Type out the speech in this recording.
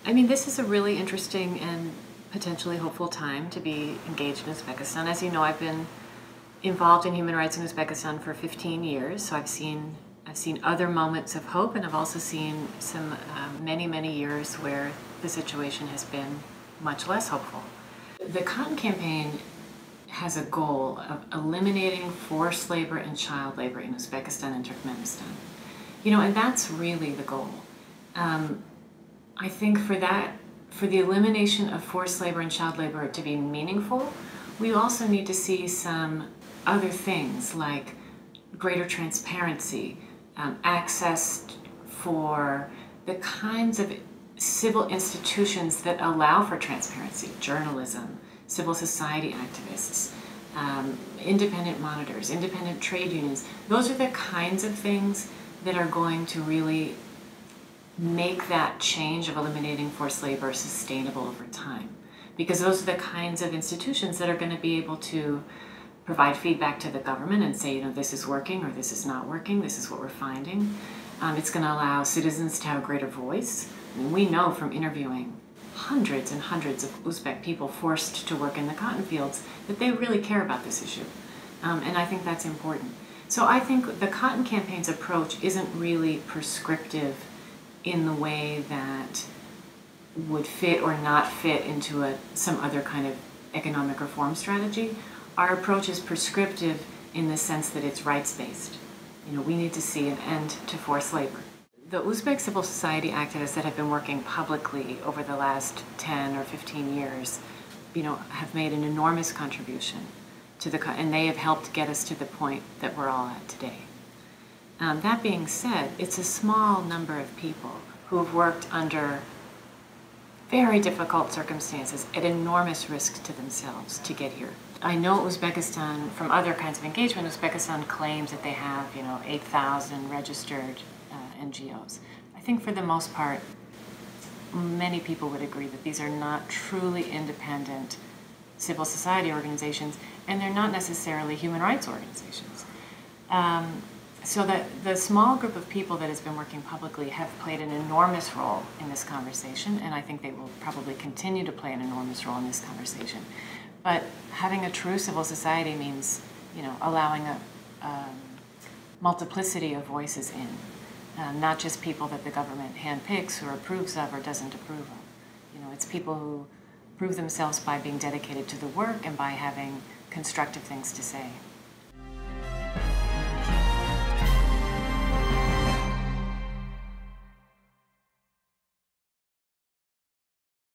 I mean, this is a really interesting and potentially hopeful time to be engaged in Uzbekistan. As you know, I've been involved in human rights in Uzbekistan for 15 years, so I've seen other moments of hope, and I've also seen some many years where the situation has been much less hopeful. The Cotton Campaign has a goal of eliminating forced labor and child labor in Uzbekistan and Turkmenistan. And that's really the goal. I think for the elimination of forced labor and child labor to be meaningful, we also need to see some other things like greater transparency, access for the kinds of civil institutions that allow for transparency, journalism, civil society activists, independent monitors, independent trade unions. Those are the kinds of things that are going to really make that change of eliminating forced labor sustainable over time. Because those are the kinds of institutions that are going to be able to provide feedback to the government and say, this is working or this is not working, this is what we're finding. It's going to allow citizens to have a greater voice. I mean, we know from interviewing hundreds and hundreds of Uzbek people forced to work in the cotton fields that they really care about this issue. And I think that's important. So I think the Cotton Campaign's approach isn't really prescriptive in the way that would fit or not fit into some other kind of economic reform strategy. Our approach is prescriptive in the sense that it's rights-based. We need to see an end to forced labor. The Uzbek civil society activists that have been working publicly over the last 10 or 15 years, have made an enormous contribution to and they have helped get us to the point that we're all at today. That being said, it's a small number of people who have worked under very difficult circumstances at enormous risk to themselves to get here. I know Uzbekistan, from other kinds of engagement, Uzbekistan claims that they have, 8,000 registered NGOs. I think for the most part, many people would agree that these are not truly independent civil society organizations, and they're not necessarily human rights organizations. So that the small group of people that has been working publicly have played an enormous role in this conversation, and I think they will probably continue to play an enormous role in this conversation. But having a true civil society means, allowing a multiplicity of voices in, not just people that the government handpicks or approves of or doesn't approve of. It's people who prove themselves by being dedicated to the work and by having constructive things to say.